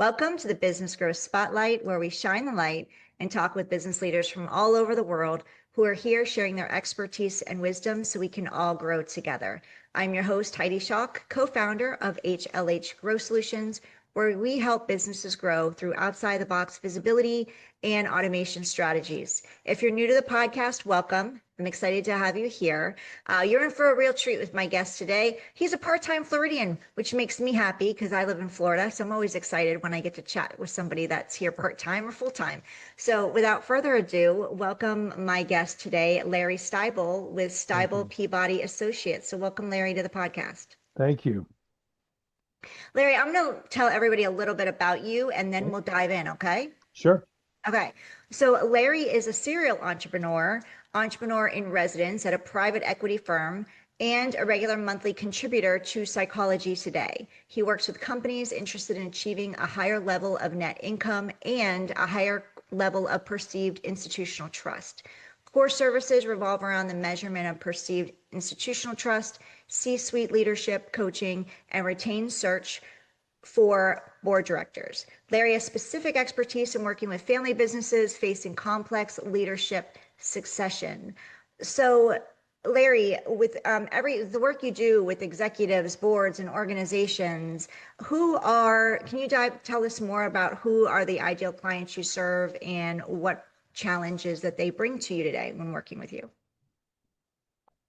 Welcome to the Business Growth Spotlight, where we shine the light and talk with business leaders from all over the world who are here sharing their expertise and wisdom so we can all grow together. I'm your host, Heidi Schalk, co-founder of HLH Growth Solutions, where we help businesses grow through outside-the-box visibility and automation strategies. If you're new to the podcast, welcome. I'm excited to have you here. You're in for a real treat with my guest today. He's a part-time Floridian, which makes me happy because I live in Florida. So I'm always excited when I get to chat with somebody that's here part-time or full-time. So without further ado, welcome my guest today, Larry Stybel with Stybel Peabody Associates. So welcome, Larry, to the podcast. Thank you. Larry, I'm going to tell everybody a little bit about you and then we'll dive in, okay? Sure. Okay. So Larry is a serial entrepreneur in residence at a private equity firm, and a regular monthly contributor to Psychology Today. He works with companies interested in achieving a higher level of net income and a higher level of perceived institutional trust. Core services revolve around the measurement of perceived institutional trust, C-suite leadership, coaching, and retained search for board directors. Larry has specific expertise in working with family businesses facing complex leadership succession. So Larry, with the work you do with executives, boards, and organizations, can you tell us more about who are the ideal clients you serve and what challenges that they bring to you today when working with you?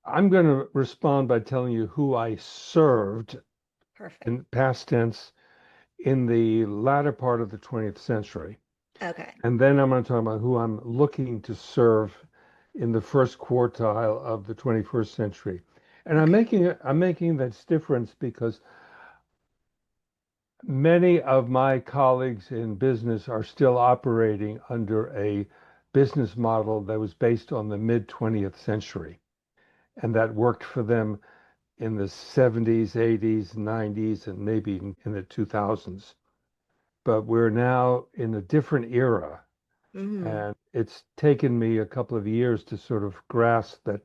I'm going to respond by telling you who I served in past tense in the latter part of the 20th century. Okay. And then I'm going to talk about who I'm looking to serve in the first quartile of the 21st century. And Okay. I'm making this difference because many of my colleagues in business are still operating under a business model that was based on the mid 20th century. And that worked for them in the 70s, 80s, 90s, and maybe in the 2000s. But we're now in a different era. And it's taken me a couple of years to sort of grasp that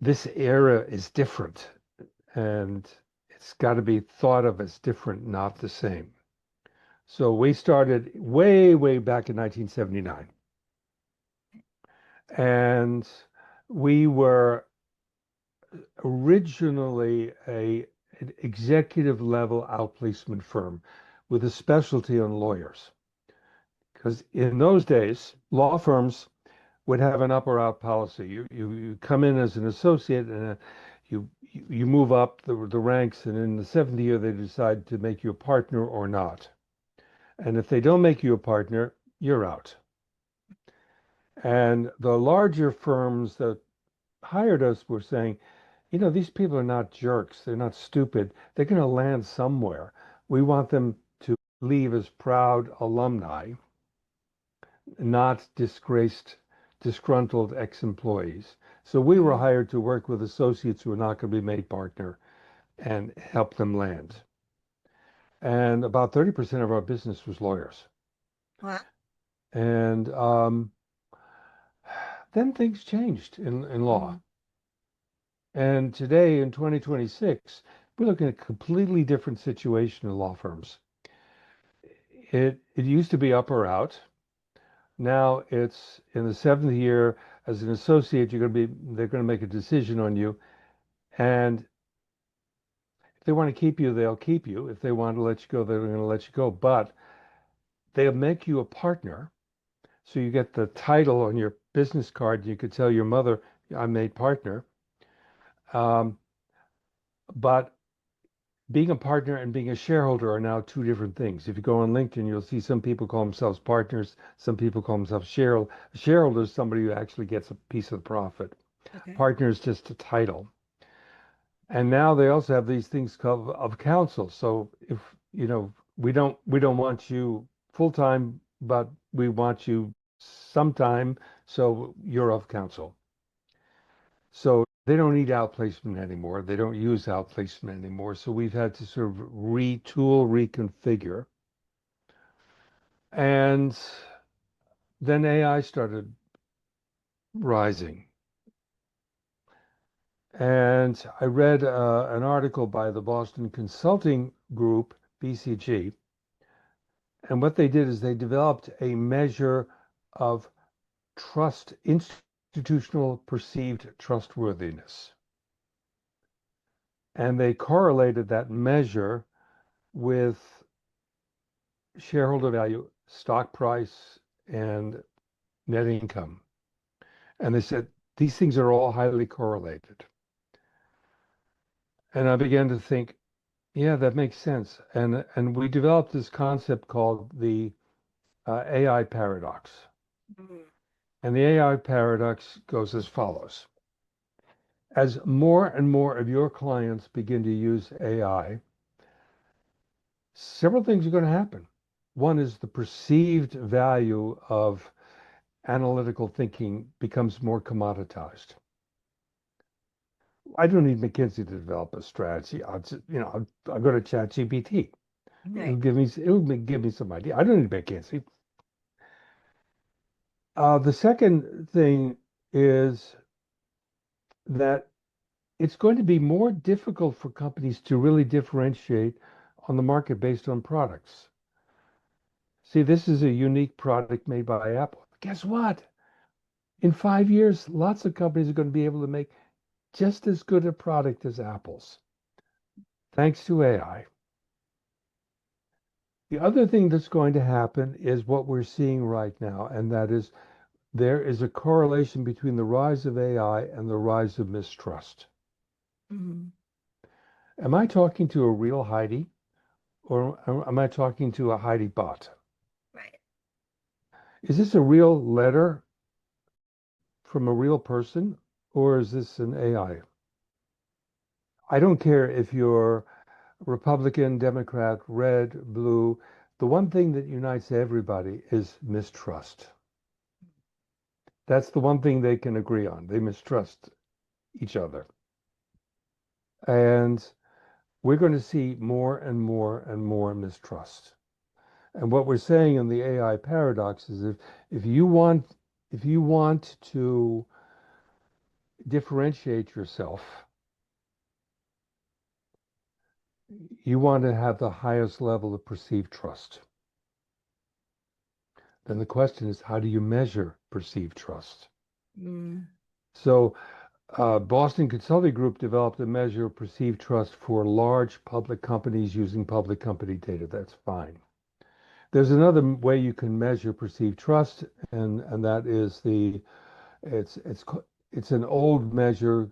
this era is different and it's got to be thought of as different, not the same. So we started way, way back in 1979. And we were originally an executive level outplacement firm with a specialty on lawyers. Because in those days, law firms would have an up or out policy. You come in as an associate and you move up the ranks, and in the 7th year they decide to make you a partner or not. And if they don't make you a partner, you're out. And the larger firms that hired us were saying, these people are not jerks. They're not stupid. They're going to land somewhere. We want them to leave as proud alumni, not disgruntled ex-employees. So we were hired to work with associates who were not going to be made partner and help them land. And about 30% of our business was lawyers. Wow. And then things changed in law. And today in 2026, we're looking at a completely different situation in law firms. It used to be up or out. Now it's in the 7th year as an associate, they're going to make a decision on you. And if they want to keep you, they'll keep you. If they want to let you go, they're going to let you go. But they'll make you a partner. So you get the title on your business card. You could tell your mother, I'm made partner. But being a partner and being a shareholder are now two different things. If you go on LinkedIn, you'll see some people call themselves partners, some people call themselves shareholders. Shareholder is somebody who actually gets a piece of the profit. Okay. Partner is just a title. And now they also have these things called of counsel. So if we don't want you full time, but we want you sometime, so you're of counsel. So they don't need outplacement anymore. They don't use outplacement anymore. So we've had to sort of retool, reconfigure. And then AI started rising. And I read an article by the Boston Consulting Group BCG. And what they did is they developed a measure of trust, institutional perceived trustworthiness. And they correlated that measure with shareholder value, stock price, and net income. And they said these things are all highly correlated. And I began to think, yeah, that makes sense. And we developed this concept called the AI paradox. Mhm. And the AI paradox goes as follows. As more and more of your clients begin to use AI, several things are going to happen. One is the perceived value of analytical thinking becomes more commoditized. I don't need McKinsey to develop a strategy. I'll go to ChatGPT. Right. It'll give me some idea. I don't need McKinsey. The second thing is that it's going to be more difficult for companies to really differentiate on the market based on products. See, this is a unique product made by Apple. Guess what? In 5 years, lots of companies are going to be able to make just as good a product as Apple's, thanks to AI. The other thing that's going to happen is what we're seeing right now, and that is there is a correlation between the rise of AI and the rise of mistrust. Mhm. Am I talking to a real Heidi, or am I talking to a Heidi bot? Right. Is this a real letter from a real person, or is this an AI? I don't care if you're Republican, Democrat, red, blue. The one thing that unites everybody is mistrust. That's the one thing they can agree on. They mistrust each other. And we're going to see more and more and more mistrust. And what we're saying in the AI paradox is if you want if you want to differentiate yourself, you want to have the highest level of perceived trust. Then the question is, how do you measure perceived trust? Mm. So Boston Consulting Group developed a measure of perceived trust for large public companies using public company data. That's fine. There's another way you can measure perceived trust, and that is it's it's it's an old measure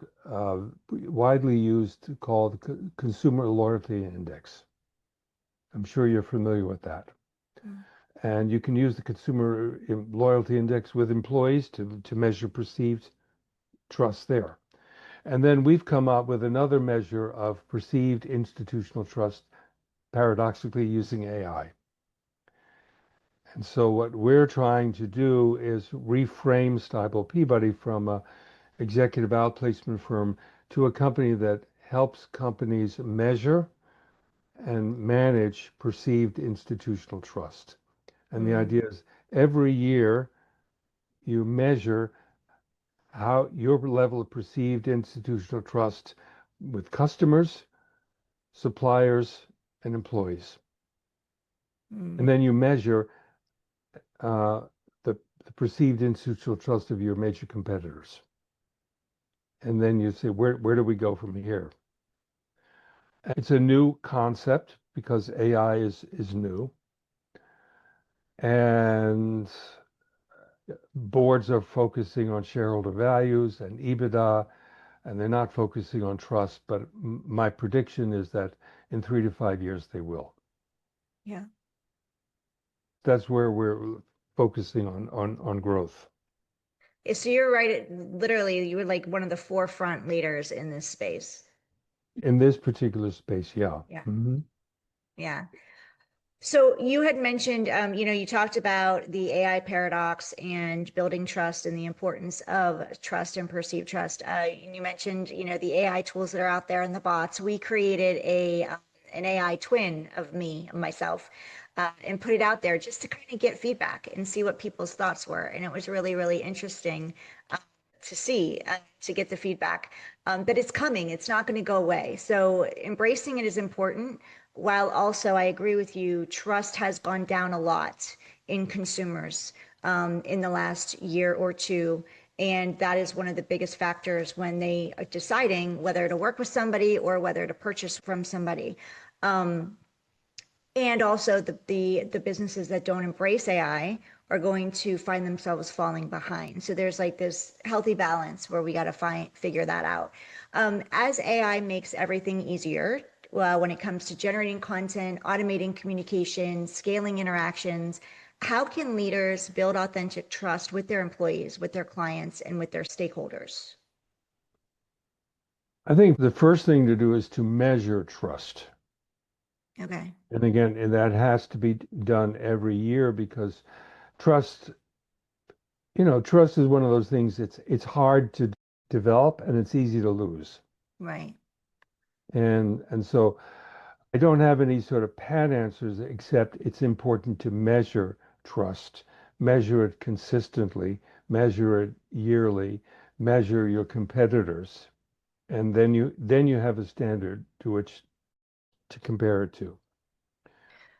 widely used called the Consumer Loyalty Index. I'm sure you're familiar with that. Mm. And you can use the Consumer Loyalty Index with employees to measure perceived trust there. And then we've come up with another measure of perceived institutional trust, paradoxically using AI. And so what we're trying to do is reframe Stybel Peabody from a executive outplacement firm to a company that helps companies measure and manage perceived institutional trust. And the Mm. idea is every year you measure how your level of perceived institutional trust with customers, suppliers, and employees. And Mm. then you measure uh, the perceived institutional trust of your major competitors. And then you say, where do we go from here? It's a new concept because AI is new. And boards are focusing on shareholder values and EBITDA, and they're not focusing on trust. But my prediction is that in 3 to 5 years, they will. Yeah. That's where we're focusing on growth. So you're right. Literally, you were like one of the forefront leaders in this space. In this particular space, yeah. Yeah. Mhm. Yeah. So you had mentioned, you talked about the AI paradox and building trust and the importance of trust and perceived trust. You mentioned, the AI tools that are out there and the bots. We created an AI twin of myself, and put it out there just to kind of get feedback and see what people's thoughts were. And it was really, really interesting to see, to get the feedback. But it's coming. It's not going to go away. So embracing it is important. while also I agree with you, trust has gone down a lot in consumers in the last year or two. And that is one of the biggest factors when they are deciding whether to work with somebody or whether to purchase from somebody. Um, and also the businesses that don't embrace AI are going to find themselves falling behind. So there's like this healthy balance where we got to figure that out. As AI makes everything easier, when it comes to generating content, automating communication, scaling interactions, how can leaders build authentic trust with their employees, with their clients, and with their stakeholders? I think the first thing to do is to measure trust. Okay. And again, and that has to be done every year because trust, trust is one of those things it's hard to develop and it's easy to lose. Right. And so I don't have any sort of pat answers except it's important to measure trust, measure it consistently, measure it yearly, measure your competitors, and then you have a standard to which to compare it to.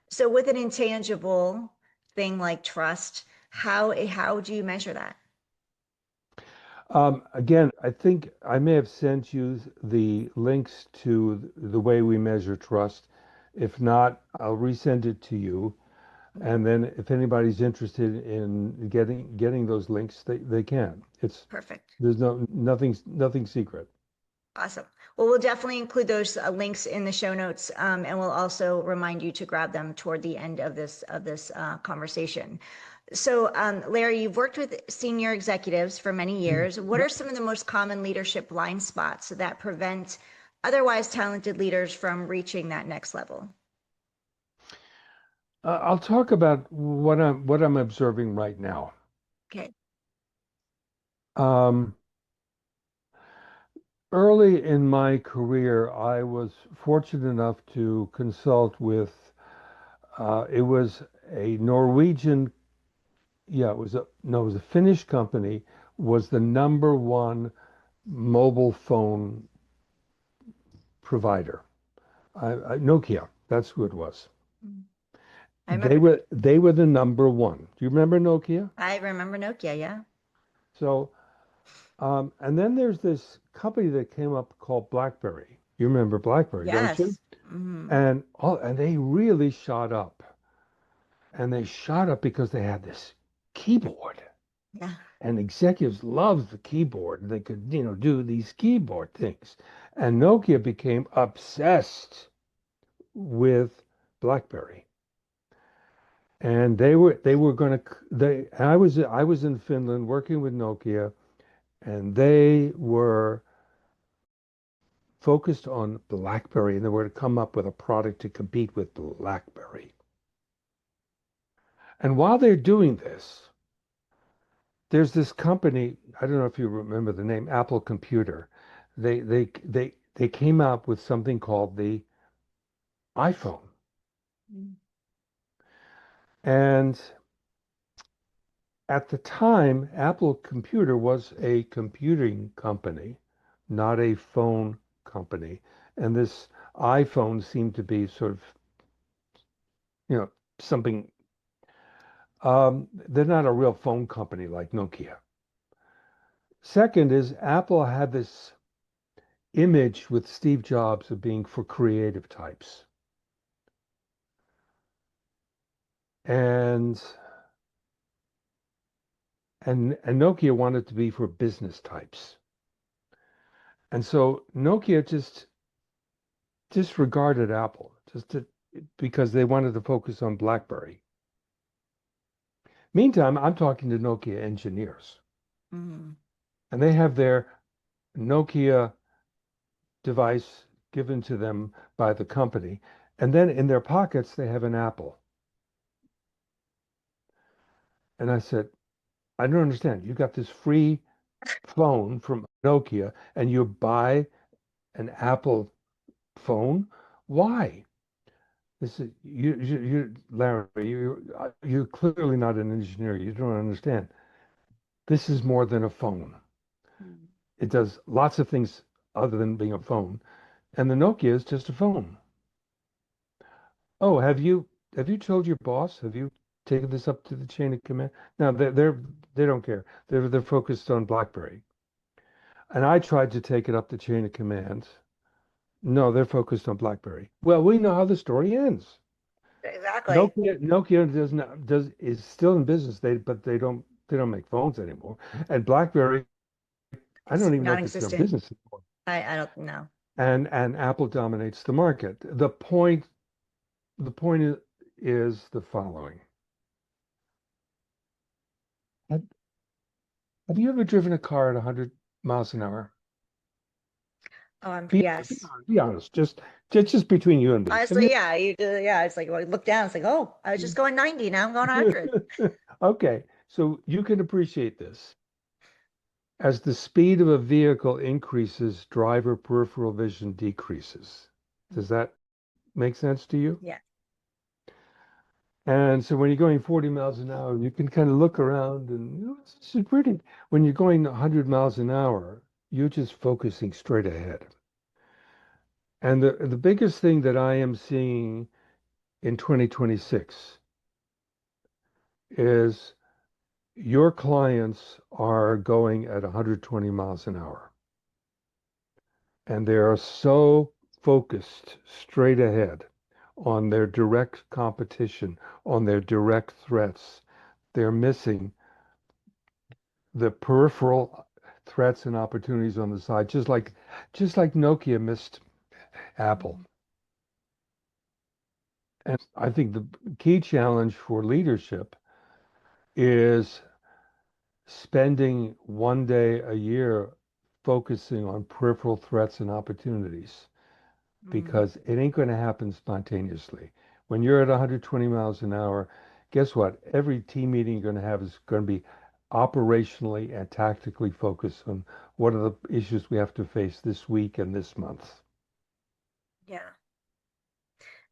So with an intangible thing like trust, how do you measure that? Again, I think I may have sent you the links to the way we measure trust. If not, I'll resend it to you. And then if anybody's interested in getting those links, they can. Perfect. There's nothing secret. Awesome. Well, we'll definitely include those links in the show notes, and we'll also remind you to grab them toward the end of this conversation. So, Larry, you've worked with senior executives for many years. What are Yep. some of the most common leadership blind spots that prevent otherwise talented leaders from reaching that next level? I'll talk about what I'm observing right now. Okay. Um, Early in my career, I was fortunate enough to consult with. It was a Norwegian. Yeah, it was a no, it was a Finnish company. Was the number one mobile phone provider. Nokia. That's who it was. Mm. I They remember. were they were the number one. Do you remember Nokia? I remember Nokia. Yeah. So, and then there's this company that came up called BlackBerry. You remember BlackBerry, don't you? Yes. Hmm. And they really shot up. And they shot up because they had this keyboard. Yeah. And executives loved the keyboard. They could, do these keyboard things. And Nokia became obsessed with BlackBerry. And they were going to they I was in Finland working with Nokia and they were focused on BlackBerry and they were to come up with a product to compete with BlackBerry. And while they're doing this, there's this company, I don't know if you remember the name, Apple Computer. They came out with something called the iPhone. Mm. And at the time, Apple Computer was a computing company, not a phone company. And this iPhone seemed to be sort of, something. They're not a real phone company like Nokia. Second is Apple had this image with Steve Jobs of being for creative types. And and Nokia wanted to be for business types. And so Nokia just disregarded Apple because they wanted to focus on BlackBerry. Meantime, I'm talking to Nokia engineers, Mm. and they have their Nokia device given to them by the company, and then in their pockets they have an Apple. And I said, I don't understand. You got this free phone from Nokia, and you buy an Apple phone? Why? This is Larry. You're clearly not an engineer. You don't understand. This is more than a phone. Mm. It does lots of things other than being a phone, and the Nokia is just a phone. Oh, have you told your boss? Have you taken this up to the chain of command? No, they don't care. They're focused on BlackBerry. And I tried to take it up the chain of command. No, they're focused on BlackBerry. Well, we know how the story ends. Exactly. Nokia is still in business. They don't make phones anymore. And BlackBerry, I It's don't even know if it's their non-existent. business anymore. I don't know. And Apple dominates the market. The point is the following. Have, have you ever driven a car at 100 miles an hour? Be Yes. honest, be honest. Just between you and me. Have Honestly, you? yeah, you do. Yeah, it's like, well, look down. It's like, oh, I was just going 90. Now I'm going 100. Okay, so you can appreciate this. As the speed of a vehicle increases, driver peripheral vision decreases. Does that make sense to you? Yeah. And so when you're going 40 miles an hour, you can kind of look around and this is pretty. When you're going 100 miles an hour, you're just focusing straight ahead. And the biggest thing that I am seeing in 2026 is your clients are going at 120 miles an hour. And they are so focused straight ahead on their direct competition, on their direct threats. They're missing the peripheral threats and opportunities on the side, just like Nokia missed Apple. Mhm. And I think the key challenge for leadership is spending one day a year focusing on peripheral threats and opportunities Mm. because it ain't going to happen spontaneously. When you're at 120 miles an hour, guess what? Every team meeting you're going to have is going to be operationally and tactically focused on what are the issues we have to face this week and this month. Yeah.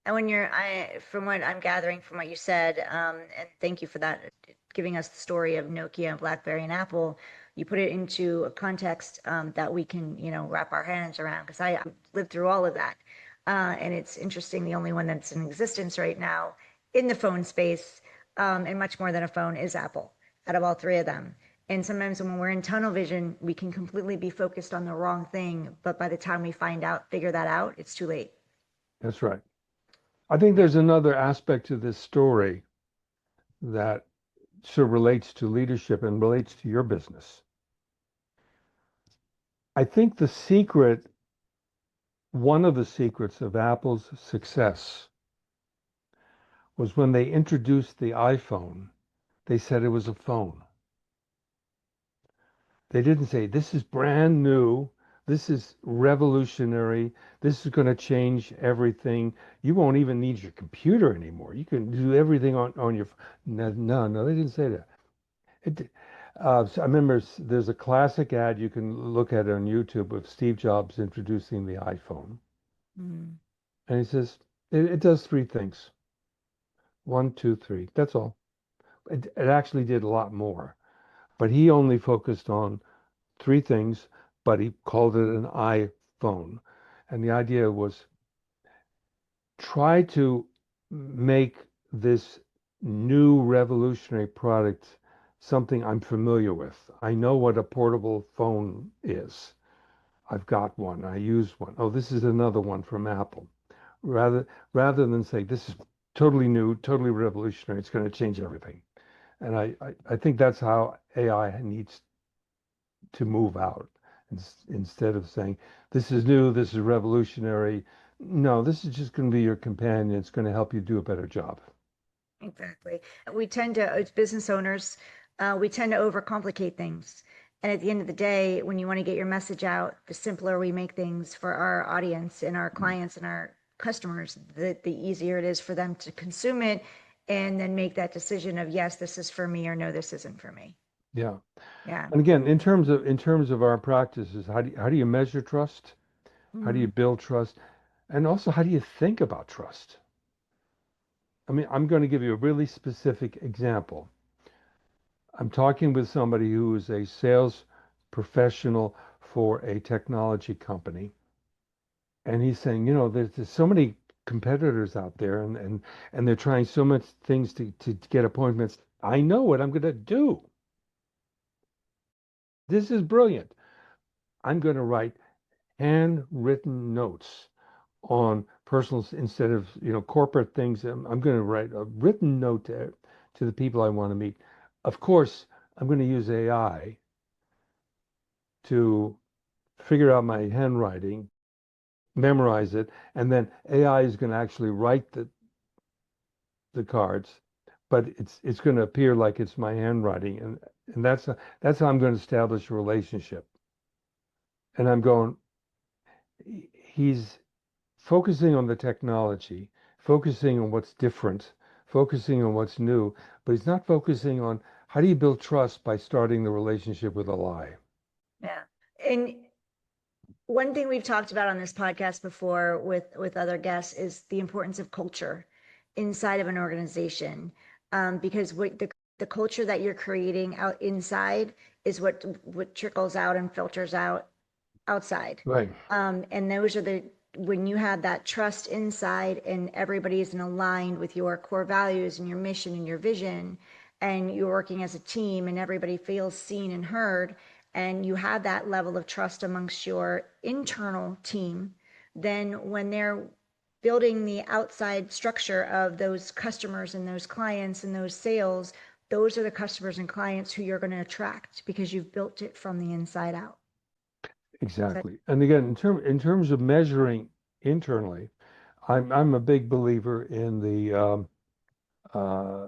And from what I'm gathering from what you said, and thank you for that, giving us the story of Nokia, BlackBerry, and Apple. You put it into a context that we can, wrap our hands around because I lived through all of that. And it's interesting, the only one that's in existence right now in the phone space, and much more than a phone, is Apple out of all three of them. And sometimes when we're in tunnel vision, we can completely be focused on the wrong thing. But by the time we figure that out, it's too late. That's right. I think Yeah. there's another aspect to this story that sort of relates to leadership and relates to your business. I think one of the secrets of Apple's success was when they introduced the iPhone, they said it was a phone. They didn't say, this is brand new, this is revolutionary, this is going to change everything. You won't even need your computer anymore. You can do everything on your. No, no, no, they didn't say that. So I remember there's a classic ad you can look at on YouTube of Steve Jobs introducing the iPhone. Mm. And he says, it does three things. One, two, three. That's all. It actually did a lot more. But he only focused on three things, but he called it an iPhone. And the idea was try to make this new revolutionary product something I'm familiar with. I know what a portable phone is. I've got one. I use one. Oh, this is another one from Apple. Rather rather than say this is totally new, totally revolutionary, it's going to change everything. And I think that's how AI needs to move out. Instead of saying, this is new, this is revolutionary. No, this is just going to be your companion. It's going to help you do a better job. Exactly. As business owners, we tend to overcomplicate things. And at the end of the day, when you want to get your message out, the simpler we make things for our audience and our clients and our customers, the easier it is for them to consume it and then make that decision of, yes, this is for me, or no, this isn't for me. Yeah. Yeah. And again, in terms of our practices, how do you measure trust? How do you Mhm. build trust? And also, how do you think about trust? I mean, I'm going to give you a really specific example. I'm talking with somebody who is a sales professional for a technology company. And he's saying, there's so many. competitors out there, and they're trying so much things to get appointments. I know what I'm going to do. This is brilliant. I'm going to write handwritten notes on personal instead of corporate things. I'm going to write a written note to the people I want to meet. Of course, I'm going to use AI to figure out my handwriting, memorize it, and then AI is going to actually write the cards, but it's going to appear like it's my handwriting, and that's how I'm going to establish a relationship. And I'm going, he's focusing on the technology, focusing on what's different, focusing on what's new, but he's not focusing on how do you build trust by starting the relationship with a lie. Yeah. And one thing we've talked about on this podcast before with other guests is the importance of culture inside of an organization, because the culture that you're creating out inside is what trickles out and filters out outside. Right. And those are when you have that trust inside and everybody is aligned with your core values and your mission and your vision, and you're working as a team and everybody feels seen and heard, and you have that level of trust amongst your internal team, then when they're building the outside structure of those customers and those clients and those sales, those are the customers and clients who you're going to attract because you've built it from the inside out. Exactly. And again, in terms of measuring internally, I'm a big believer in the uh,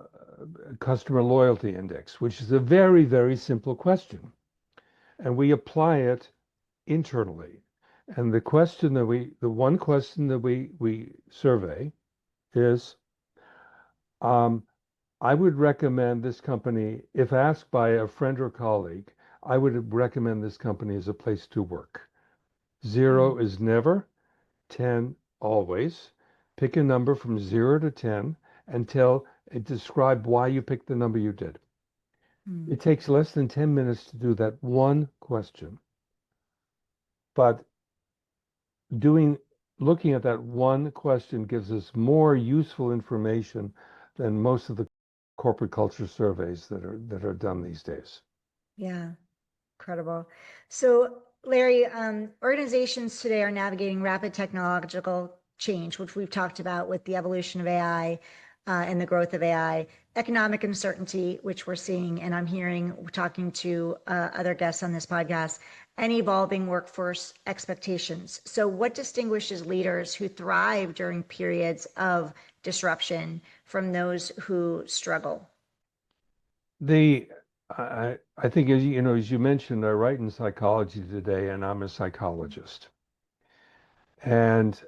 customer loyalty index, which is a very, very simple question. And we apply it internally. And the one question that we survey is, um, I would recommend this company, if asked by a friend or colleague, I would recommend this company as a place to work. 0 is never, 10 always. Pick a number from 0 to 10 and describe why you picked the number you did. Mm. It takes less than 10 minutes to do that one question. But looking at that one question gives us more useful information than most of the corporate culture surveys that are done these days. Yeah. Incredible. So, Larry, organizations today are navigating rapid technological change, which we've talked about with the evolution of AI and the growth of AI, economic uncertainty, which we're seeing, and I'm hearing, talking to other guests on this podcast, and evolving workforce expectations. So, what distinguishes leaders who thrive during periods of disruption from those who struggle? I think as you mentioned, I write in psychology today, and I'm a psychologist. And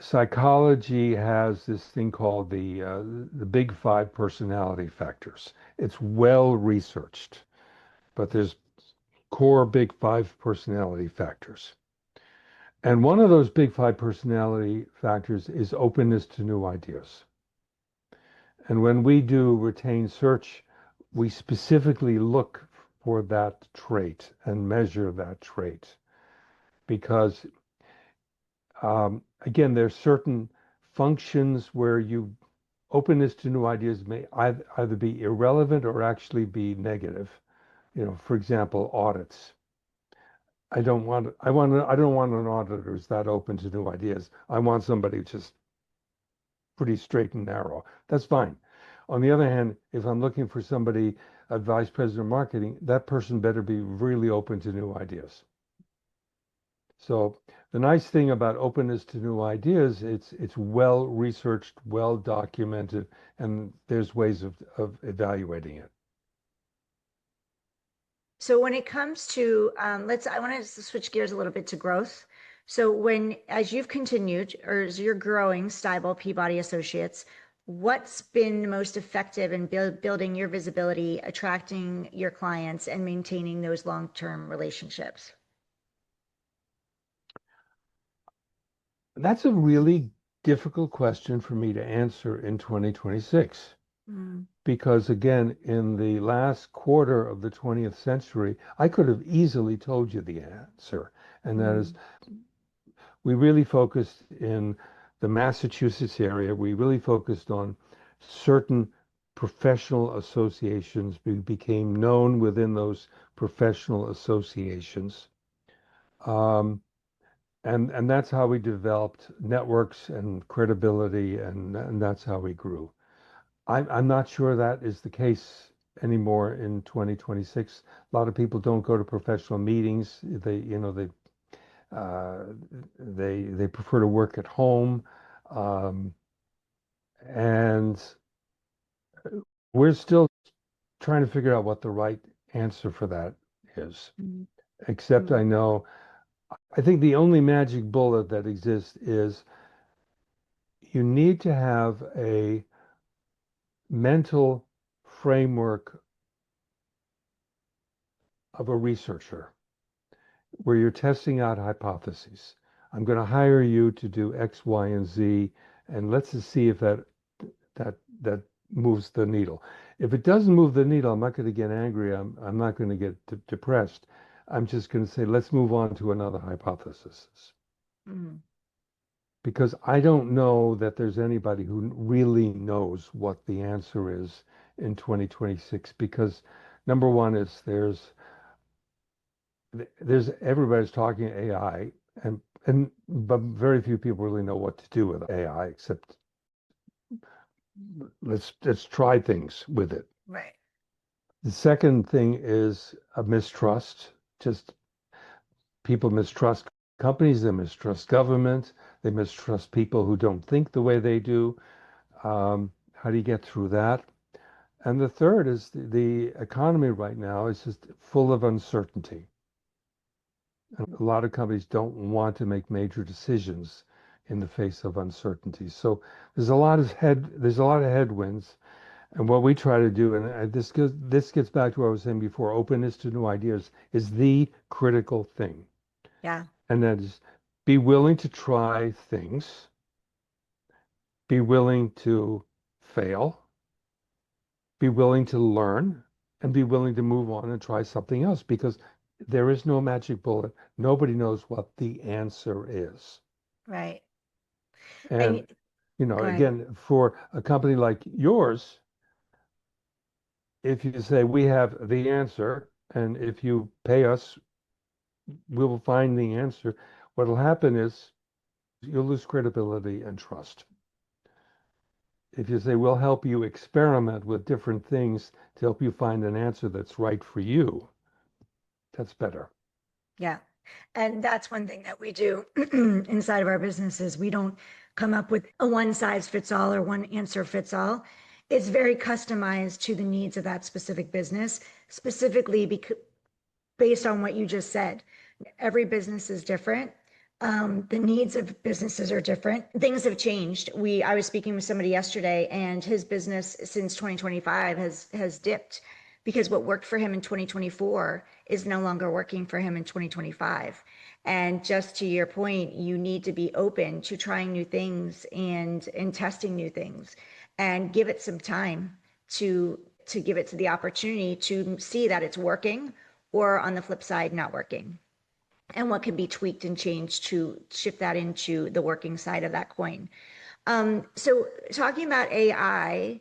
psychology has this thing called the big five personality factors. It's well researched, but there's core big five personality factors. And one of those big five personality factors is openness to new ideas. And when we do retained search, we specifically look for that trait and measure that trait because, again, there's certain functions where openness to new ideas may either be irrelevant or actually be negative. For example, audits. I don't want an auditor who's that open to new ideas. I want somebody just pretty straight and narrow. That's fine. On the other hand, if I'm looking for somebody, a vice president of marketing, that person better be really open to new ideas. So the nice thing about openness to new ideas, it's well researched, well documented, and there's ways of evaluating it. So when it comes to, I want to switch gears a little bit to growth. So as you've continued, or as you're growing Stybel Peabody Associates, what's been most effective in building your visibility, attracting your clients, and maintaining those long-term relationships? That's a really difficult question for me to answer in 2026. Mm. Because again, in the last quarter of the 20th century, I could have easily told you the answer. And that is, we really focused in the Massachusetts area, we really focused on certain professional associations. We became known within those professional associations. Um, and that's how we developed networks and credibility, and that's how we grew. I'm not sure that is the case anymore in 2026. A lot of people don't go to professional meetings. Uh, they prefer to work at home, um, and we're still trying to figure out what the right answer for that is. Mhm. Except Mhm. I think the only magic bullet that exists is you need to have a mental framework of a researcher where you're testing out hypotheses. I'm going to hire you to do X, Y, and Z, and let's just see if that moves the needle. If it doesn't move the needle, I'm not going to get angry. I'm not going to get depressed. I'm just going to say, let's move on to another hypothesis. Mhm. Because I don't know that there's anybody who really knows what the answer is in 2026. Because number one is there's everybody's talking AI, and but very few people really know what to do with AI except let's try things with it. Right. The second thing is a mistrust. Just people mistrust companies, they mistrust government, they mistrust people who don't think the way they do. How do you get through that? And the third is the economy right now is just full of uncertainty. And a lot of companies don't want to make major decisions in the face of uncertainty. So there's a lot of headwinds. And what we try to do, and this gets back to what I was saying before, openness to new ideas is the critical thing. Yeah. And that is be willing to try things, be willing to fail, be willing to learn, and be willing to move on and try something else because there is no magic bullet. Nobody knows what the answer is. Right. And And, go ahead. again, for a company like yours, if you say we have the answer, and if you pay us, we will find the answer, what will happen is you'll lose credibility and trust. If you say we'll help you experiment with different things to help you find an answer that's right for you, that's better. Yeah. And that's one thing that we do inside of our businesses. We don't come up with a one size fits all or one answer fits all. It's very customized to the needs of that specific business, specifically because based on what you just said. Every business is different. The needs of businesses are different. Things have changed. I was speaking with somebody yesterday, and his business since 2025 has dipped because what worked for him in 2024 is no longer working for him in 2025. And just to your point, you need to be open to trying new things and testing new things, and give it some time to give it to the opportunity to see that it's working, or on the flip side, not working, and what can be tweaked and changed to shift that into the working side of that coin. So talking about AI,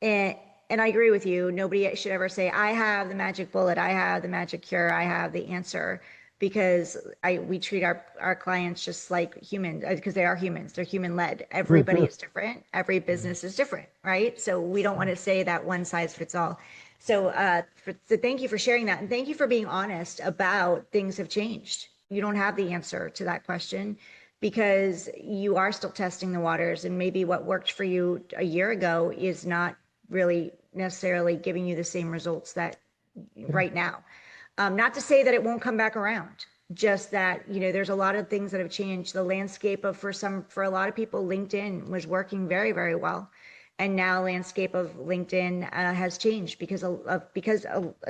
and I agree with you. Nobody should ever say, "I have the magic bullet, I have the magic cure, I have the answer," because we treat our clients just like humans, because they are humans. They're human led. Everybody is different. Every business is different, right? So we don't want to say that one size fits all. So thank you for sharing that, and thank you for being honest about things have changed. You don't have the answer to that question because you are still testing the waters, and maybe what worked for you a year ago is not really necessarily giving you the same results that Yeah. right now. Not to say that it won't come back around, just that, there's a lot of things that have changed. The landscape of, for a lot of people, LinkedIn was working very, very well. And now landscape of LinkedIn has changed because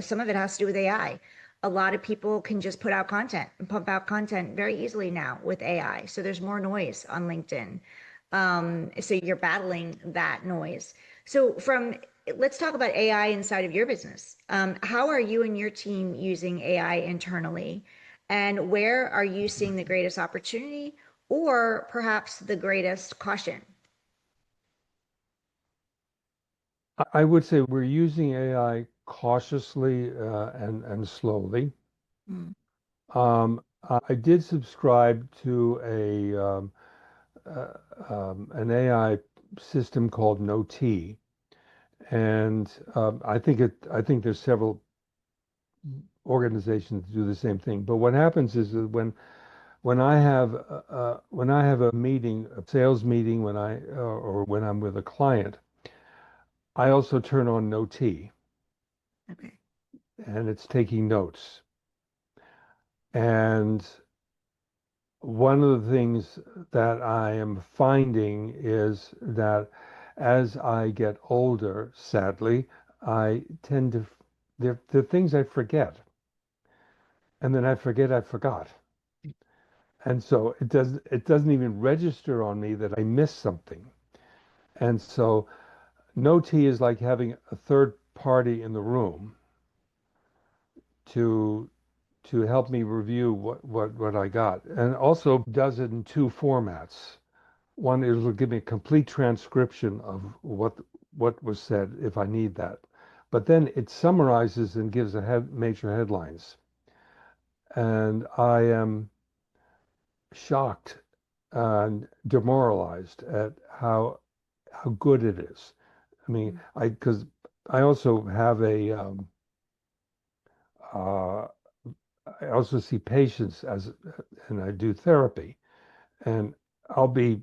some of it has to do with AI. A lot of people can just put out content and pump out content very easily now with AI. So there's more noise on LinkedIn. So you're battling that noise. So let's talk about AI inside of your business. How are you and your team using AI internally? And where are you seeing the greatest opportunity or perhaps the greatest caution? I would say we're using AI cautiously and slowly. Mm, I did subscribe to uh, an AI system called NoT, and I think there's several organizations that do the same thing. But what happens is that when I have a meeting, a sales meeting, or when I'm with a client, I also turn on NoT, okay. and it's taking notes. And one of the things that I am finding is that as I get older, sadly, I tend to, there are things I forget, and then I forget I forgot. And so it doesn't even register on me that I missed something. And so no T is like having a third party in the room to help me review what I got. And also does it in two formats. One is will give me a complete transcription of what was said if I need that. But then it summarizes and gives major headlines. And I am shocked and demoralized at how good it is. I mean, Mm, because I also have uh, I also see patients and I do therapy, and I'll be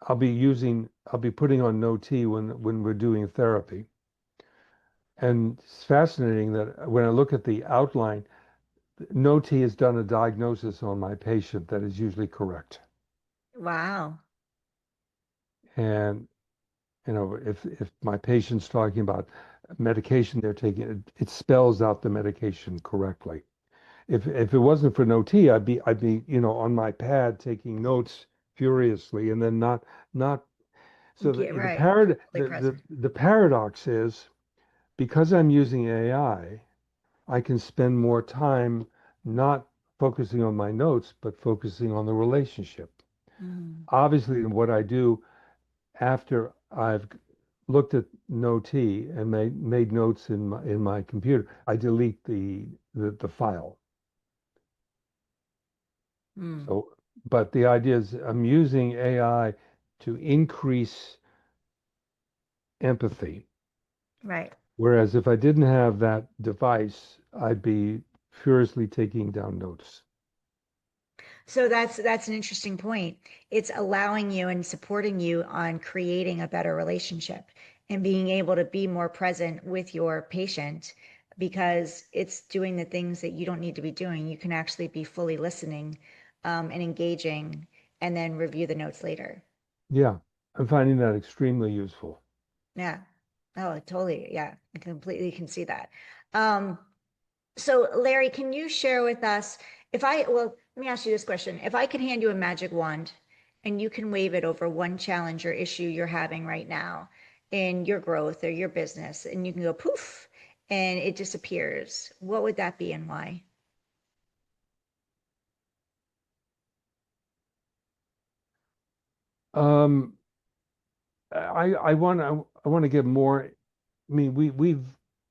I'll be putting on no T when we're doing therapy. And it's fascinating that when I look at the outline, no T has done a diagnosis on my patient that is usually correct. wow. And if my patient's talking about medication they're taking, it spells out the medication correctly. If it wasn't for no T, I'd be on my pad taking notes furiously and then not. So Get the right. Fully present. the paradox is because I'm using AI, I can spend more time not focusing on my notes, but focusing on the relationship. Mm, Obviously, what I do after I've looked at no T and made notes in my computer, I delete the file. mm, So, but the idea is I'm using AI to increase empathy. right. Whereas if I didn't have that device, I'd be furiously taking down notes. So that's an interesting point. It's allowing you and supporting you on creating a better relationship and being able to be more present with your patient because it's doing the things that you don't need to be doing. You can actually be fully listening, and engaging, and then review the notes later. Yeah, I'm finding that extremely useful. Yeah. Oh, totally. Yeah, I completely can see that. Um, So, Larry, can you share with us well, let me ask you this question. If I could hand you a magic wand and you can wave it over one challenge or issue you're having right now in your growth or your business, and you can go poof and it disappears, what would that be and why? Um, I want to get more. I mean,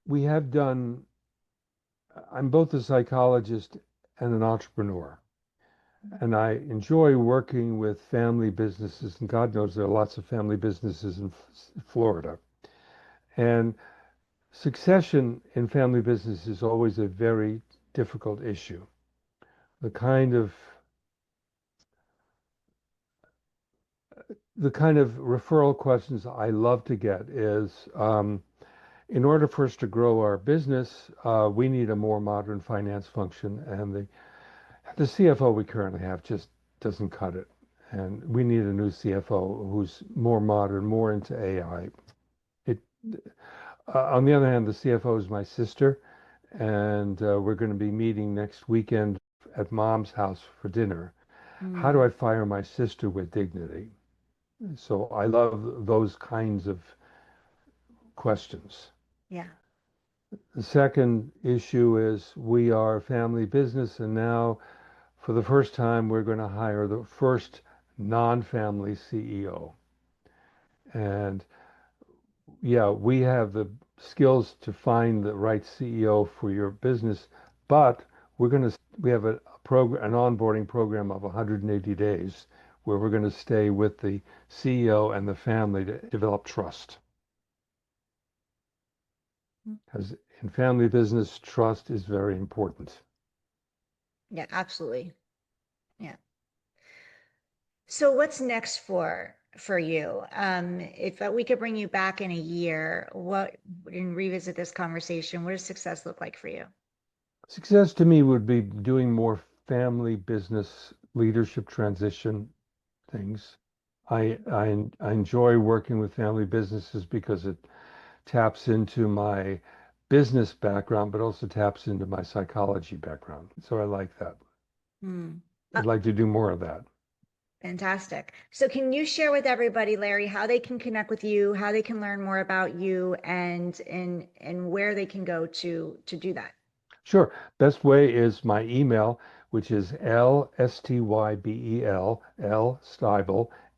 we have done. I'm both a psychologist and an entrepreneur, and I enjoy working with family businesses. And God knows there are lots of family businesses in Florida. And succession in family business is always a very difficult issue. The kind of the kind of referral questions I love to get is, in order for us to grow our business, we need a more modern finance function, and the CFO we currently have just doesn't cut it. And we need a new CFO who's more modern, more into AI. It, on the other hand, the CFO is my sister, and we're going to be meeting next weekend at Mom's house for dinner. How do Mm, I fire my sister with dignity? So I love those kinds of questions. yeah. The second issue is we are a family business, and now for the first time, we're going to hire the first non-family CEO. And yeah, we have the skills to find the right CEO for your business, but we have a program, an onboarding program of 180 days where we're going to stay with the CEO and the family to develop trust. Because in family business, trust is very important. Yeah, absolutely. Yeah. So what's next for you? If we could bring you back in a year, what and revisit this conversation, what does success look like for you? Success to me would be doing more family business leadership transition things. I enjoy working with family businesses because it taps into my business background, but also taps into my psychology background. So I like that. Hmm. I'd like to do more of that. Fantastic. So can you share with everybody, Larry, how they can connect with you, how they can learn more about you and where they can go to do that? Sure. Best way is my email, which is L Stybel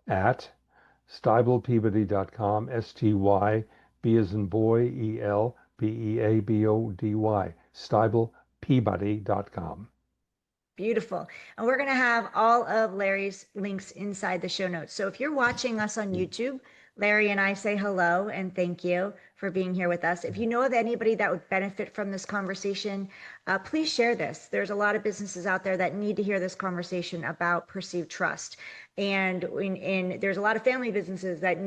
at stybelpeabody.com, STYB as in boy, ELBEABODY, stybelpeabody.com. Beautiful. And we're going to have all of Larry's links inside the show notes. So if you're watching us on YouTube, Larry and I say hello and thank you for being here with us. If you know of anybody that would benefit from this conversation, please share this. There's a lot of businesses out there that need to hear this conversation about perceived trust. And there's a lot of family businesses that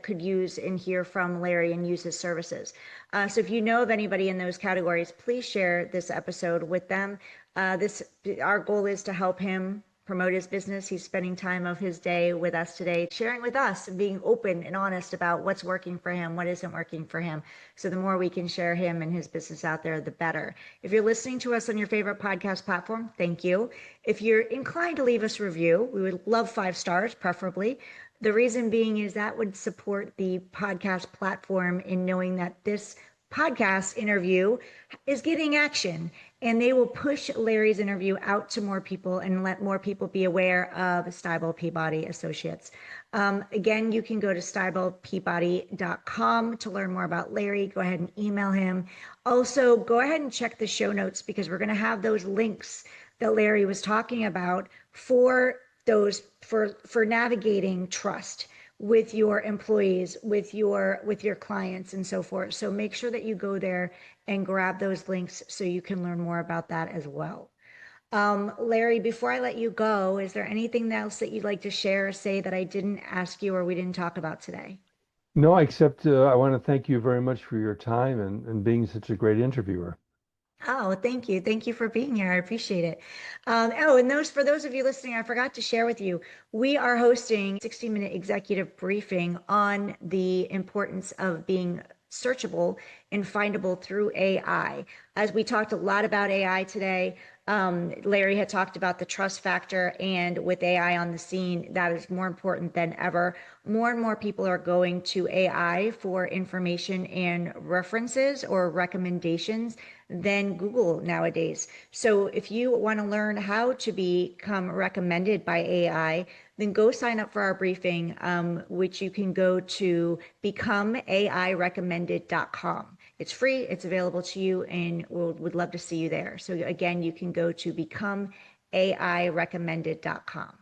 could use and hear from Larry and use his services. So if you know of anybody in those categories, please share this episode with them. Our goal is to help him promote his business. He's spending time of his day with us today, sharing with us and being open and honest about what's working for him, what isn't working for him. So the more we can share him and his business out there, the better. If you're listening to us on your favorite podcast platform, thank you. If you're inclined to leave us a review, we would love 5 stars, preferably. The reason being is that would support the podcast platform in knowing that this podcast interview is getting action and they will push Larry's interview out to more people and let more people be aware of Stybel Peabody Associates. Again, you can go to stybelpeabody.com to learn more about Larry. Go ahead and email him. Also, go ahead and check the show notes because we're going to have those links that Larry was talking about for those for navigating trust with your employees, with your clients and so forth. So make sure that you go there and grab those links so you can learn more about that as well. Larry, before I let you go, is there anything else that you'd like to share or say that I didn't ask you or we didn't talk about today? No, except I want to thank you very much for your time and being such a great interviewer. Oh, thank you. Thank you for being here. I appreciate it. And for those of you listening, I forgot to share with you, we are hosting a 60-minute executive briefing on the importance of being searchable and findable through AI. As we talked a lot about AI today, Larry had talked about the trust factor, and with AI on the scene, that is more important than ever. More and more people are going to AI for information and references or recommendations than Google nowadays. So if you want to learn how to become recommended by AI, then go sign up for our briefing, which you can go to becomeairecommended.com. It's free, it's available to you, and would love to see you there. So again, you can go to becomeairecommended.com.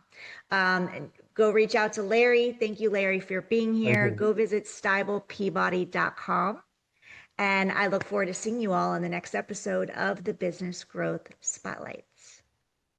And go reach out to Larry. Thank you, Larry, for being Thank here. you. Go visit stybelpeabody.com. And I look forward to seeing you all on the next episode of the Business Growth Spotlights.